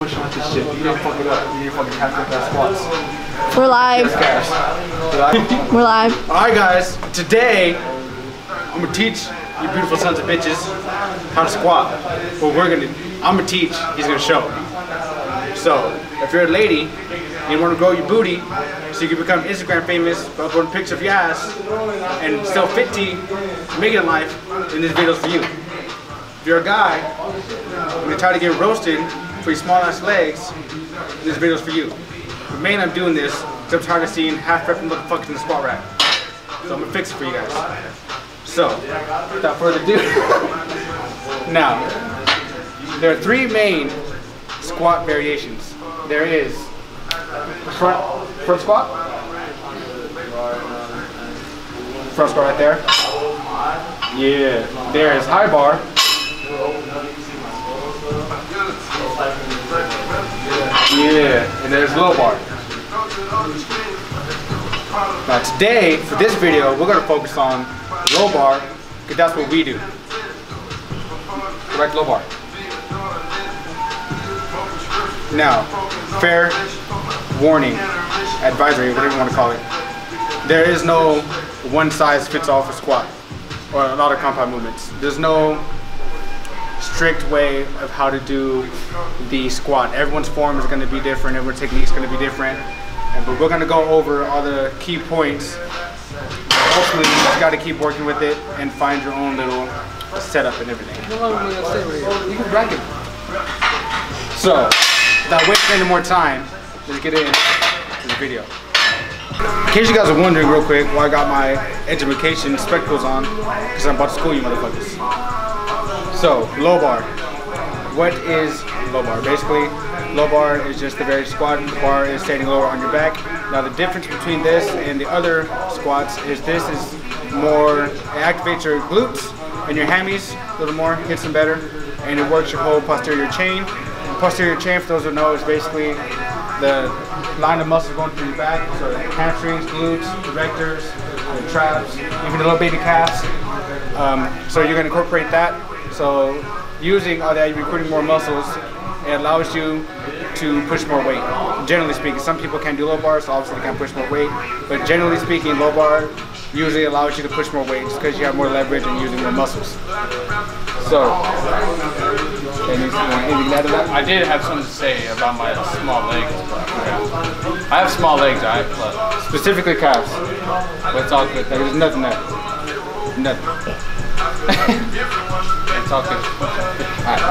This shit. You didn't fuck it up. You didn't fucking calculate that squats. We're live. We're live. Alright guys, today I'm gonna teach you beautiful sons of bitches how to squat. I'm gonna teach, he's gonna show. So, if you're a lady and you wanna grow your booty so you can become Instagram famous by uploading pictures of your ass and still fit to make it in life, then this video's for you. If you're a guy and you're tired of getting roasted for your small ass legs, this video's for you. But mainly I'm doing this because I'm tired of seeing half prepping motherfuckers in the squat rack. So I'm gonna fix it for you guys. So, without further ado, now, there are three main squat variations. There is front squat. Front squat right there. Yeah. There is high bar. Yeah, and there's low bar. Now today, for this video, we're going to focus on low bar, because that's what we do. Correct low bar. Now, fair warning, advisory, whatever you want to call it. There is no one size fits all for squat, or a lot of compound movements. There's no strict way of how to do the squat. Everyone's form is going to be different, everyone's technique is going to be different, but we're going to go over all the key points. Hopefully you just got to keep working with it and find your own little setup and everything. You can bracket. So, without wasting any more time, let's get into the video. In case you guys are wondering real quick why I got my education spectacles on, because I'm about to school you motherfuckers. So, low bar. What is low bar? Basically, low bar is just the very squat. The bar is standing lower on your back. Now, the difference between this and the other squats is this is more, it activates your glutes and your hammies a little more, hits them better, and it works your whole posterior chain. Posterior chain, for those who know, is basically the line of muscles going through your back. So, hamstrings, glutes, erectors, the traps, even the little baby calves. So, you're going to incorporate that. So using all that, you're recruiting more muscles. It allows you to push more weight. Generally speaking, some people can't do low bar, so obviously they can't push more weight. But generally speaking, low bar usually allows you to push more weight just because you have more leverage and using more muscles. So, anything to add to that? I did have something to say about my small legs, but yeah. I have small legs, alright, but Specifically calves. it's all good. There's nothing there. Nothing. It's all good. Alright.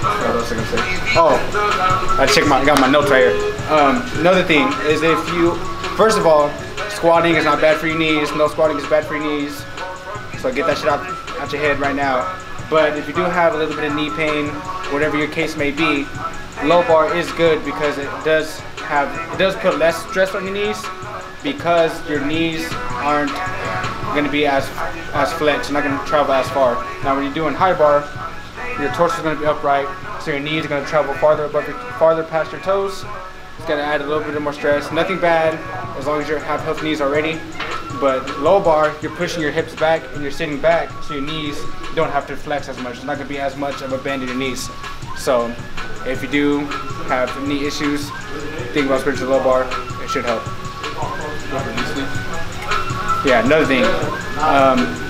What else was I gonna say? Oh, I got my notes right here. Another thing is if you, first of all, squatting is not bad for your knees. No squatting is bad for your knees. So get that shit out your head right now. But if you do have a little bit of knee pain, whatever your case may be, low bar is good because it does put less stress on your knees because your knees aren't going to be as flexed. You're not going to travel as far. Now when you're doing high bar, your torso is going to be upright, so your knees are going to travel farther past your toes. It's going to add a little bit more stress. Nothing bad as long as you have healthy knees already. But low bar, you're pushing your hips back and you're sitting back, so your knees don't have to flex as much. It's not going to be as much of a bend in your knees. So if you do have knee issues, think about switching to low bar. It should help. Yeah, another thing.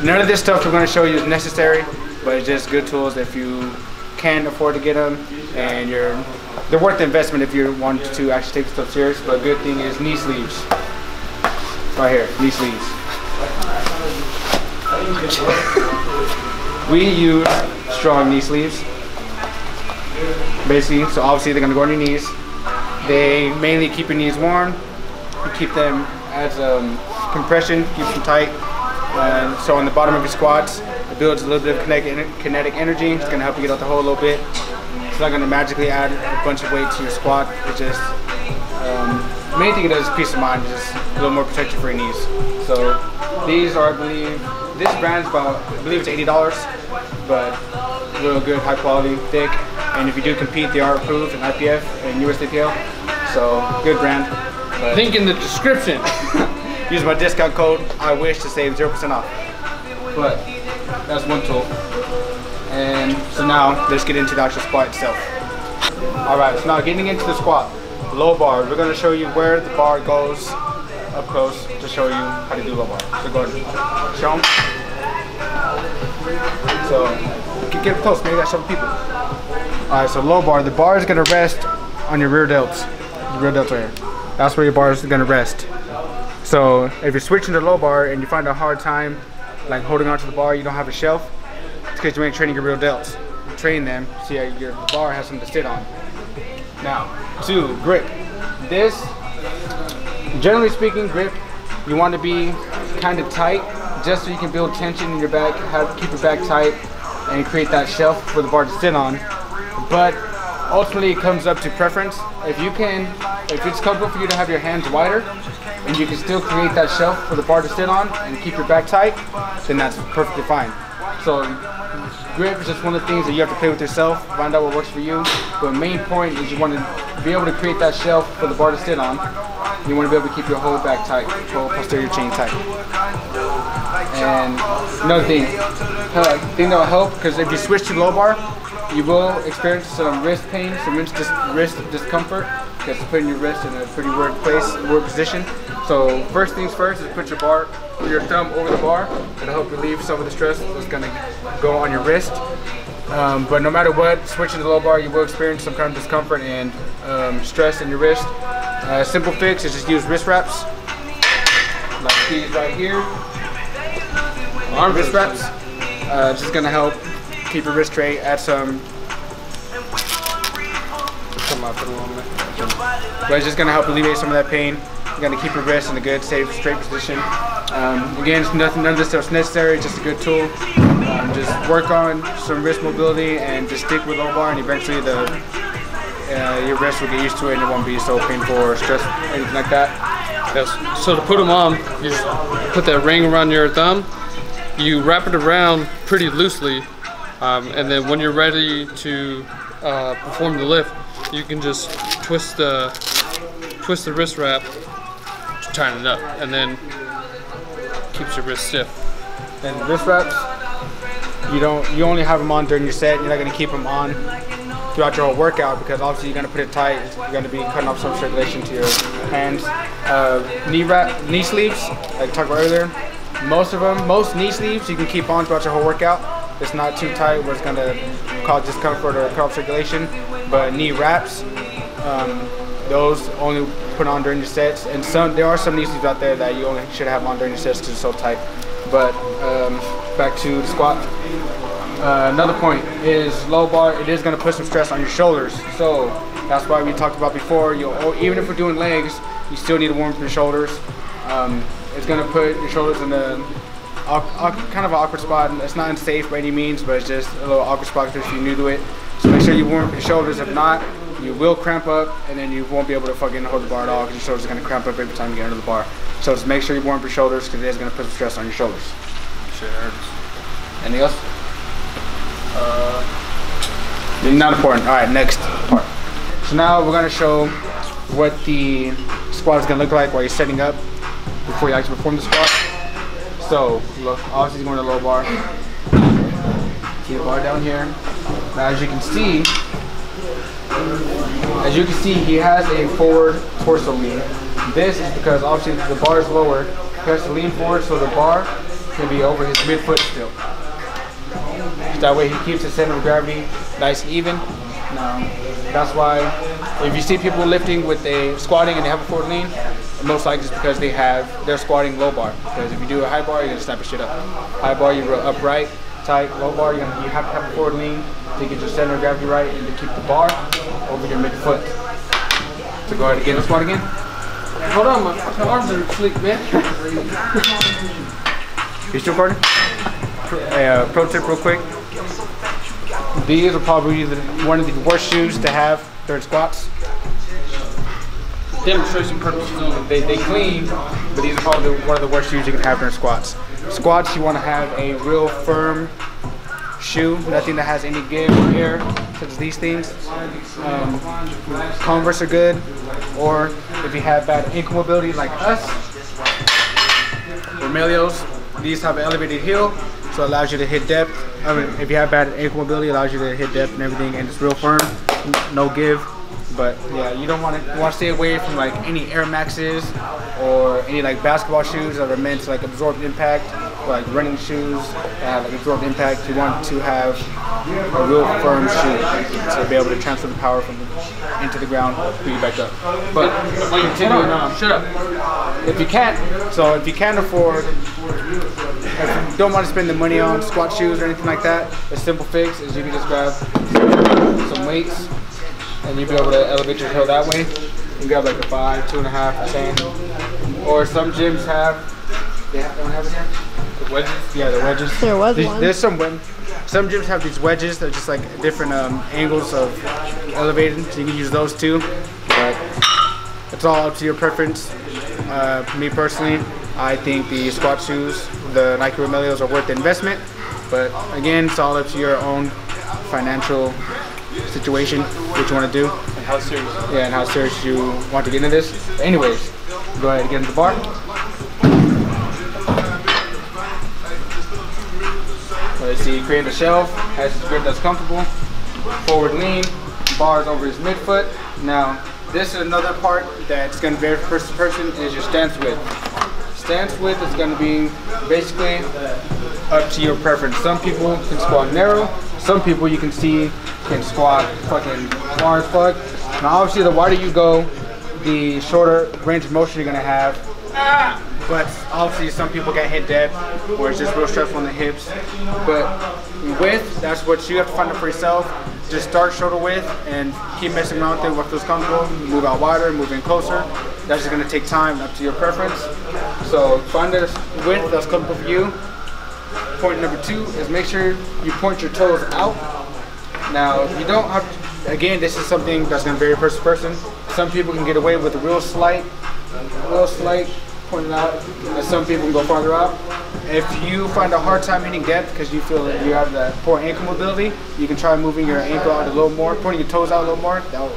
None of this stuff we're going to show you is necessary, but it's just good tools if you can afford to get them, and they're worth the investment if you want to actually take this stuff serious. But a good thing is knee sleeves. Right here, knee sleeves. We use strong knee sleeves. Basically, so obviously they're going to go on your knees. They mainly keep your knees warm. You keep them as compression, keeps them tight. So on the bottom of your squats, it builds a little bit of kinetic energy. It's going to help you get out the hole a little bit. It's not going to magically add a bunch of weight to your squat. It's just, the main thing it does is peace of mind. It's just a little more protection for your knees. So these are, I believe, this brand's about, I believe it's $80, but real good, high quality, thick. And if you do compete, they are approved in IPF and USAPL. So good brand. But Link in the description. use my discount code IWISH to save 0% off. But that's one tool. And so now let's get into the actual squat itself. All right, so now getting into the squat, low bar. We're gonna show you where the bar goes up close to show you how to do low bar. So go ahead, show them. So get close, maybe that's some people. All right, so low bar. The bar is gonna rest on your rear delts. The rear delts right here. That's where your bar is gonna rest. So if you're switching to low bar and you find a hard time like holding onto the bar, you don't have a shelf, it's because you ain't training your rear delts. Train them, so your bar has something to sit on. Now, 2, grip. This, generally speaking, grip, you want to be kind of tight, just so you can build tension in your back, keep your back tight, and create that shelf for the bar to sit on. But ultimately, it comes up to preference. If it's comfortable for you to have your hands wider, and you can still create that shelf for the bar to sit on and keep your back tight, then that's perfectly fine. So grip is just one of the things that you have to play with yourself, find out what works for you. But the main point is you want to be able to create that shelf for the bar to sit on. You want to be able to keep your whole back tight, whole posterior chain tight. And another thing that will help, because if you switch to low bar, you will experience some wrist pain, some wrist discomfort, because putting your wrist in a pretty weird position. So first things first is put your thumb over the bar. It'll help relieve some of the stress that's gonna go on your wrist. But no matter what, switching to low bar, you will experience some kind of discomfort and stress in your wrist. Simple fix is just use wrist wraps, like these right here. Arm wrist wraps, just gonna help keep your wrist straight. Add some. But it's just gonna help alleviate some of that pain. You're gonna keep your wrist in a good, safe, straight position. Again, none of this stuff's necessary. It's just a good tool. Just work on some wrist mobility and just stick with low bar, and eventually your wrist will get used to it, and it won't be so painful or stressful, anything like that. Yes. So to put them on, you just put that ring around your thumb. You wrap it around pretty loosely, and then when you're ready to perform the lift, you can just twist the wrist wrap to tighten it up, and then keeps your wrist stiff. And wrist wraps, you only have them on during your set. You're not going to keep them on throughout your whole workout, because obviously you're going to put it tight. You're going to be cutting off some circulation to your hands. Knee sleeves, like I talked about earlier. Most knee sleeves you can keep on throughout your whole workout. It's not too tight where it's going to cause discomfort or cut off circulation. But knee wraps, those only put on during your sets. And there are some knee sleeves out there that you only should have on during your sets because it's so tight. But back to the squat. Another point is low bar, it is going to put some stress on your shoulders. So that's why we talked about before, even if we're doing legs, you still need to warm up your shoulders. It's going to put your shoulders in a kind of an awkward spot. It's not unsafe by any means, but it's just a little awkward spot if you're new to it. So make sure you warm up your shoulders. If not, you will cramp up, and then you won't be able to fucking hold the bar at all, because your shoulders are going to cramp up every time you get under the bar. So just make sure you warm up your shoulders, because it is going to put some stress on your shoulders. Shit hurts. Anything else? Not important. All right, next part. So now we're going to show what the squat is going to look like while you're setting up before you actually perform the squat. So look, obviously you're going to low bar. Keep the bar down here. Now as you can see, he has a forward torso lean. This is because obviously the bar is lower. He has to lean forward so the bar can be over his midfoot still. That way he keeps his center of gravity nice and even. Now, that's why if you see people lifting with a squatting and they have a forward lean, most likely it's because they're squatting low bar. Because if you do a high bar, you're gonna snap your shit up. High bar, you're upright, tight. Low bar, you have to have a forward lean to get your center of gravity right and to keep the bar over your midfoot. So go ahead and get the squat again. Hold on, my arms are asleep, man. You still recording? Pro tip real quick. These are probably one of the worst shoes to have during squats. Demonstration purposes only. They clean, but these are probably one of the worst shoes you can have during squats. Squats, you want to have a real firm shoe, nothing that has any give or air, such as these things. Converse are good, or if you have bad ankle mobility like us, or Melios, these have an elevated heel, so it allows you to hit depth. I mean, if you have bad ankle mobility, it allows you to hit depth and everything, and it's real firm. no give. But yeah, you want to stay away from like any Air Maxes or any like basketball shoes that are meant to like absorb impact, or like running shoes that have like absorbed impact. You want to have a real firm shoe to be able to transfer the power from into the ground, put you back up. But continuing on, Shut up. if you can't afford, if you don't want to spend the money on squat shoes or anything like that, a simple fix is you can just grab some weights and you'll be able to elevate your heel that way. You can grab like a 5, 2.5, 10. Or some gyms have, they don't have it here? The wedges? Yeah, the wedges. There was one. There's some gyms have these wedges that are just like different angles of elevating, so you can use those too. But it's all up to your preference. Me personally, I think the squat shoes, the Nike Remelios, are worth the investment. But again, it's all up to your own financial situation, what you want to do. And how serious? Yeah, and how serious you want to get into this. But anyways, go ahead and get into the bar. Let's see, create a shelf, has his grip that's comfortable. Forward lean, bars over his midfoot. Now, this is another part that's going to vary from person to person, is your stance width. Stance width is going to be basically up to your preference. Some people can squat narrow, some people you can see can squat fucking far as fuck. Now obviously the wider you go, the shorter range of motion you're going to have. But obviously some people get hit dead, where it's just real stressful on the hips. But width, that's what you have to find out for yourself. Just start shoulder width and keep messing around with it, what feels comfortable. Move out wider, move in closer. That's just gonna take time, up to your preference. So find a width that's comfortable for you. Point number 2 is make sure you point your toes out. Now you don't have to, again, this is something that's gonna vary person to person. Some people can get away with a real slight pointing out, and some people can go farther out. If you find a hard time hitting depth because you feel that you have that poor ankle mobility, you can try moving your ankle out a little more, pointing your toes out a little more. That'll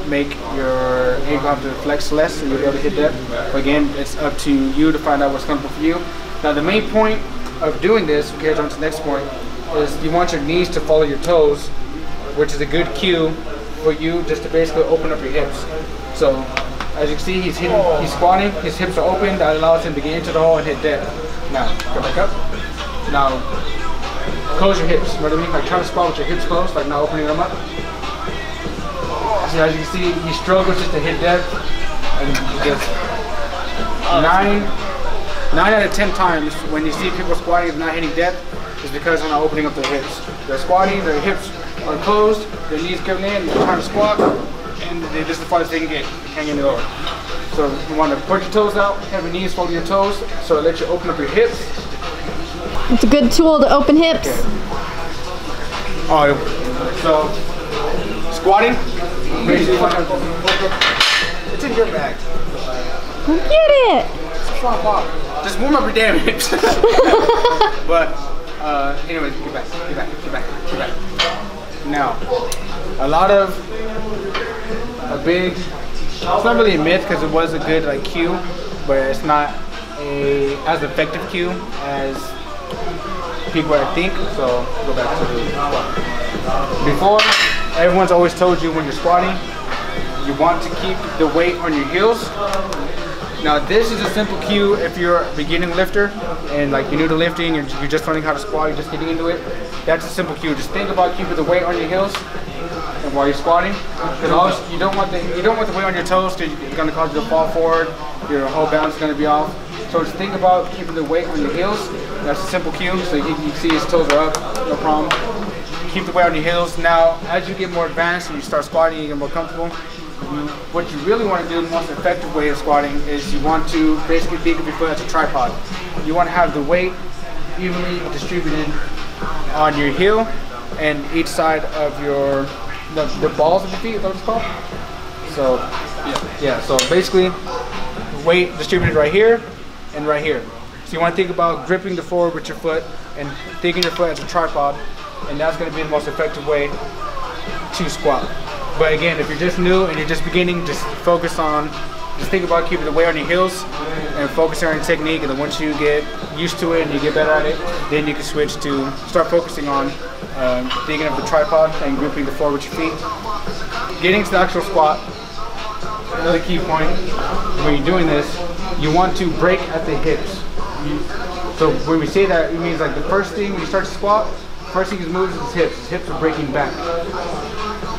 make your ankle have to flex less, so you'll be able to hit depth. But again, it's up to you to find out what's comfortable for you. Now the main point of doing this, we get on to the next point, is you want your knees to follow your toes, which is a good cue for you just to basically open up your hips. So as you can see, he's squatting, his hips are open, that allows him to get into the hole and hit depth. Now, go back up. Now, close your hips, you know what I mean? Like try to squat with your hips closed, like not opening them up. So as you can see, he struggles just to hit depth, and he gets 9 out of 10 times when you see people squatting and not hitting depth, is because they're not opening up their hips. They're squatting, their hips are closed, their knees coming in, they're trying to squat, and this is the farthest they can get, hanging it over. So you want to put your toes out, have your knees fold your toes, so it lets you open up your hips. It's a good tool to open hips. Okay. Alright, so squatting, it's in your bag. Get it! Just warm up your damn hips. But anyways, get back. Now, it's not really a myth because it was a good like cue, but it's not as effective cue as people I think. So go back to the squat. Before, everyone's always told you when you're squatting, you want to keep the weight on your heels. Now this is a simple cue if you're a beginning lifter and like you're new to lifting and you're just learning how to squat, you're just getting into it. That's a simple cue. Just think about keeping the weight on your heels and while you're squatting. Because you don't want the weight on your toes because it's going to cause you to fall forward. Your whole balance is going to be off. So just think about keeping the weight on your heels. That's a simple cue. So you can see his toes are up, no problem. Keep the weight on your heels. Now as you get more advanced and you start squatting, you get more comfortable. What you really want to do, the most effective way of squatting, is you want to basically think of your foot as a tripod. You want to have the weight evenly distributed on your heel and each side of the balls of your feet, is that what it's called? So yeah, so basically weight distributed right here and right here. So you want to think about gripping the floor with your foot and thinking your foot as a tripod, and that's going to be the most effective way to squat. But again, if you're just new and you're just beginning, just think about keeping the weight on your heels and focusing on your technique. And then once you get used to it and you get better at it, then you can start focusing on thinking of the tripod and gripping the floor with your feet. Getting to the actual squat, another key point, when you're doing this, you want to break at the hips. So when we say that, it means like the first thing when you start to squat, first thing he moves is his hips. His hips are breaking back.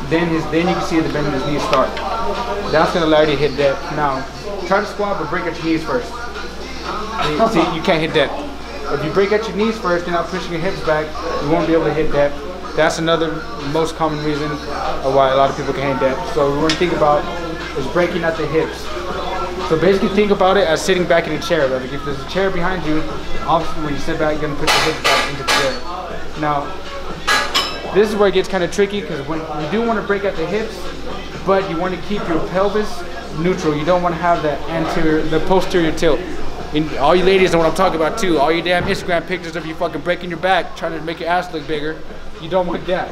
Then you can see the bend in his knees start. That's going to allow you to hit depth. Now, try to squat, but break at your knees first. See, you can't hit depth. If you break at your knees first, you're not pushing your hips back, you won't be able to hit depth. That's another most common reason why a lot of people can hit depth. So what we want to think about is breaking at the hips. So basically think about it as sitting back in a chair. Like if there's a chair behind you, obviously when you sit back, you're going to put your hips back into the chair. Now, this is where it gets kind of tricky because when you do want to break at the hips, but you want to keep your pelvis neutral. You don't want to have the posterior tilt. And all you ladies know what I'm talking about too. All you damn Instagram pictures of you fucking breaking your back, trying to make your ass look bigger. You don't want that.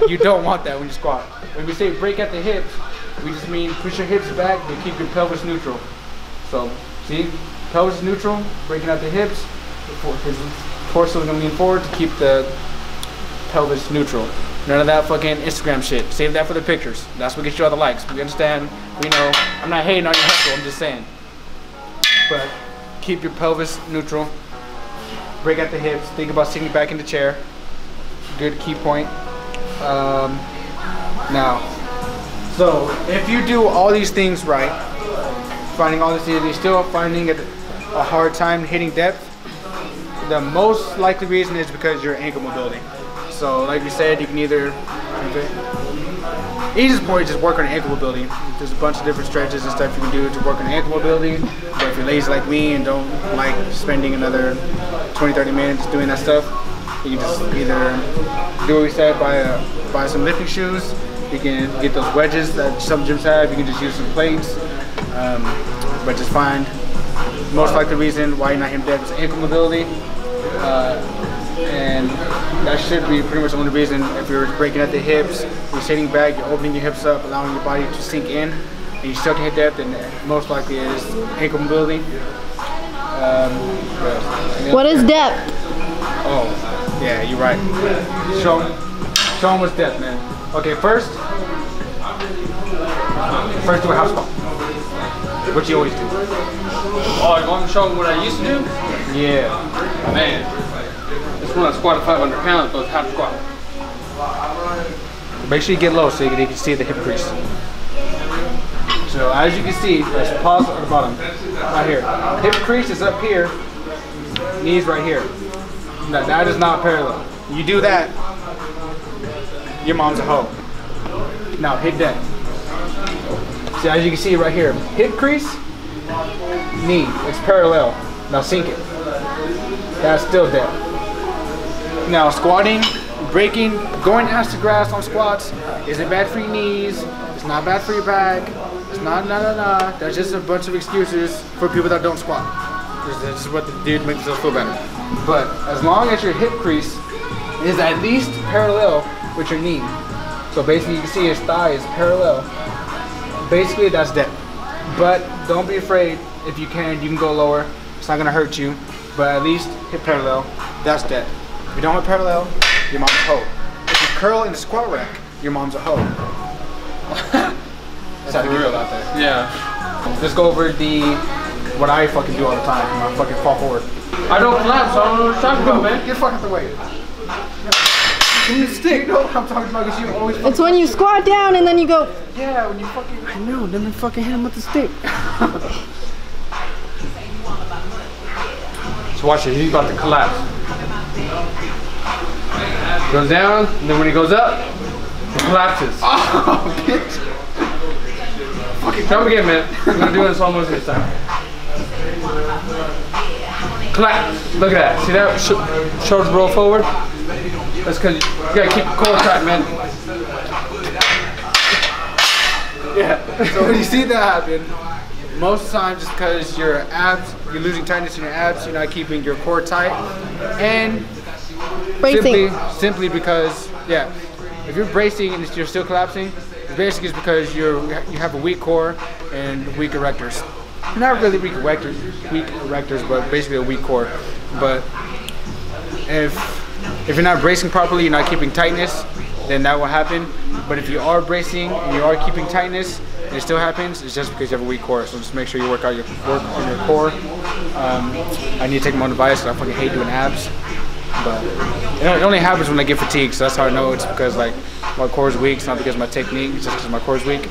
You don't want that when you squat. When we say break at the hips, we just mean push your hips back and keep your pelvis neutral. So, see? Pelvis neutral, breaking at the hips. His torso is going to lean forward to keep the pelvis neutral. None of that fucking Instagram shit. Save that for the pictures. That's what gets you all the likes. We understand. We know. I'm not hating on your hustle. I'm just saying. But keep your pelvis neutral. Break at the hips. Think about sitting back in the chair. Good key point. Now, so if you do all these things right, finding all this, you're still finding it a hard time hitting depth, the most likely reason is because your ankle mobility. So like we said, you can either, easiest point is just work on ankle mobility. There's a bunch of different stretches and stuff you can do to work on ankle mobility. But if you're lazy like me and don't like spending another 20-30 minutes doing that stuff, you can just either do what we said, buy some lifting shoes. You can get those wedges that some gyms have. You can just use some plates. But just find most likely reason why you're not hitting depth is ankle mobility. And that should be pretty much the only reason. If you're breaking at the hips, you're sitting back, you're opening your hips up, allowing your body to sink in, and you still can hit depth, then most likely it is ankle mobility. What is depth? Oh, yeah, you're right. Show them what's depth, man. Okay, first do a half squat. What you always do. Oh, you want me to show them what I used to do? Yeah. Man, this one I squatted 500 pounds, so it's half squat. Make sure you get low so you can see the hip crease. So as you can see, let's pause at the bottom. Right here. Hip crease is up here, knees right here. No, that is not parallel. You do that, your mom's a hoe. Now hit that. See, as you can see right here, hip crease, knee, it's parallel. Now sink it. That's still dead. Now squatting, breaking, going ass to grass on squats isn't bad for your knees. It's not bad for your back. It's not That's just a bunch of excuses for people that don't squat. This is what the dude makes themselves feel better. But as long as your hip crease is at least parallel with your knee, so basically you can see his thigh is parallel. Basically that's depth. But don't be afraid. If you can go lower. It's not gonna hurt you. But at least hit parallel. That's depth. If you don't hit parallel, your mom's a hoe. If you curl in the squat rack, your mom's a hoe. That's for real out there. Yeah. Let's go over what I fucking do all the time. I fucking fall forward. I don't collapse, so I don't know what you're talking about, man. Get fucking out the way. Give me the stick. You know what I'm talking about? Because you always. It's when you squat down and then you go. Yeah, when you fucking. I know. Then you fucking hit him with the stick. So watch it. He's about to collapse. Goes down, and then when he goes up, he collapses. Oh, bitch. Try him again, man. I'm gonna do this almost this time. Collapse. Look at that. See that? Shoulders roll forward. That's because you gotta keep the core tight, man. Yeah. So when you see that happen, most of the time, just because your abs, you're losing tightness in your abs, you're not keeping your core tight, and simply because, yeah, if you're bracing and you're still collapsing, basically it's because you have a weak core and weak erectors. Not really weak erectors, but basically a weak core. But if If you're not bracing properly, you're not keeping tightness, then that will happen. But if you are bracing and you are keeping tightness and it still happens, it's just because you have a weak core. So just make sure you work on your core. I need to take my own advice because I fucking hate doing abs. But it only happens when I get fatigued, so that's how I know it's because like my core is weak. It's not because of my technique, it's just because my core is weak.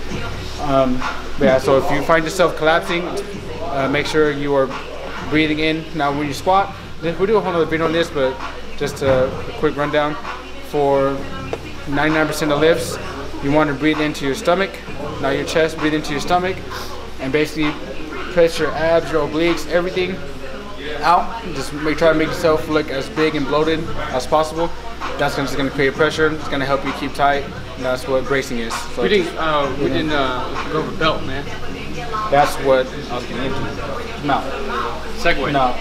But yeah, so if you find yourself collapsing, make sure you are breathing in. Now when you squat, we'll do a whole other video on this, but just a quick rundown. For 99% of lifts, you want to breathe into your stomach, not your chest, breathe into your stomach, and basically press your abs, your obliques, everything out. Just try to make yourself look as big and bloated as possible. That's just going to create pressure. It's going to help you keep tight. And that's what bracing is. So we didn't go over belt, man. That's what I was getting into. Now, Segway. now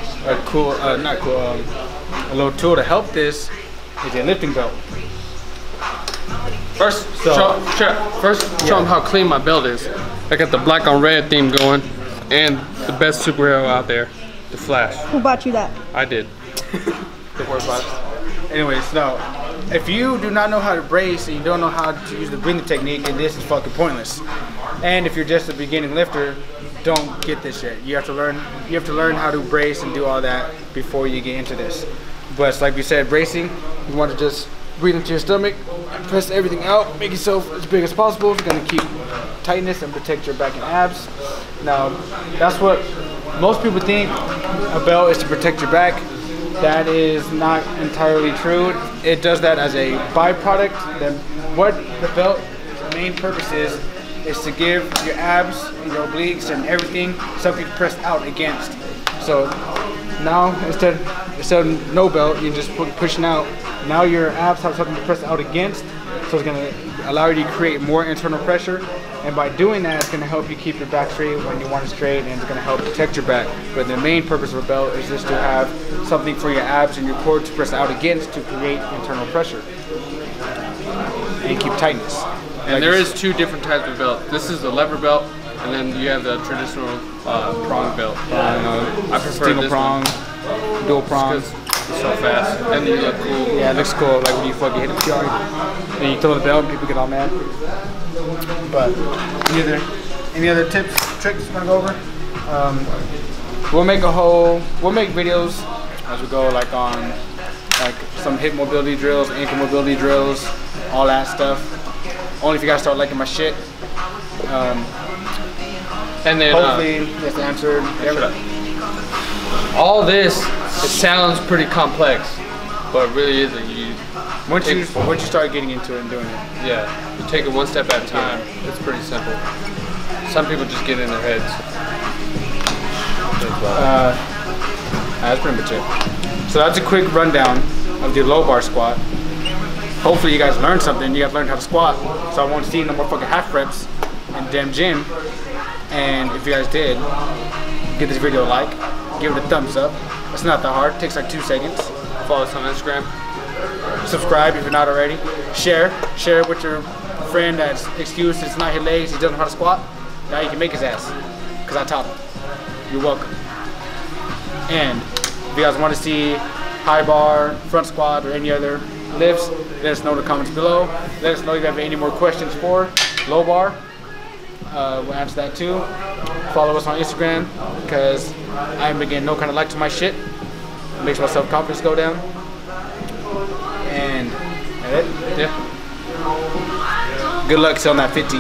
a little tool to help this is a lifting belt. First, show them how clean my belt is. I got the black on red theme going, and the best superhero out there, the Flash. Who bought you that? I did. Don't worry about it. Anyways, now, if you do not know how to brace and you don't know how to use the breathing technique, then this is fucking pointless. And if you're just a beginning lifter, don't get this yet. You have to learn how to brace and do all that before you get into this. But like we said, bracing, you want to just breathe into your stomach, press everything out, make yourself as big as possible. It's going to keep tightness and protect your back and abs. Now, that's what most people think a belt is to protect your back. That is not entirely true. It does that as a byproduct. Then what the belt's main purpose is to give your abs and your obliques and everything something to press out against. So now instead of no belt, you're just pushing out. Now your abs have something to press out against, so it's going to allow you to create more internal pressure, and by doing that, it's going to help you keep your back straight when you want it straight, and it's going to help protect your back. But the main purpose of a belt is just to have something for your abs and your core to press out against to create internal pressure and keep tightness. And there is two different types of belt. This is the lever belt, and then you have the traditional prong belt. I prefer single this prong, one. dual prong. It's so fast, and you look cool. Yeah, it looks cool. Like when you fucking hit the yard, and you throw the belt, and people get all mad. But any other tips, tricks you wanna go over? We'll make videos as we go, like on like some hip mobility drills, ankle mobility drills, all that stuff. Only if you guys start liking my shit. And then Hopefully that's answered. All this, it sounds pretty complex, but it really isn't. Once you start getting into it and doing it. Yeah, you take it one step at a time. It's pretty simple. Some people just get in their heads. That's pretty much it. So that's a quick rundown of the low bar squat. Hopefully you guys learned something. You guys learned how to squat, so I won't see no more fucking half reps in the damn gym. And if you guys did, give this video a like, give it a thumbs up. It's not that hard. It takes like 2 seconds. Follow us on Instagram. Subscribe if you're not already. Share it with your friend that's excused it's not his legs, he doesn't know how to squat. Now you can make his ass, because I taught him. You're welcome. And if you guys want to see high bar, front squat, or any other lifts, let us know in the comments below. Let us know if you have any more questions for low bar. We'll answer that too. Follow us on Instagram, because I haven't been getting no kind of likes on my shit. It makes my self-confidence go down. And that's it. Yeah. Good luck selling that 50.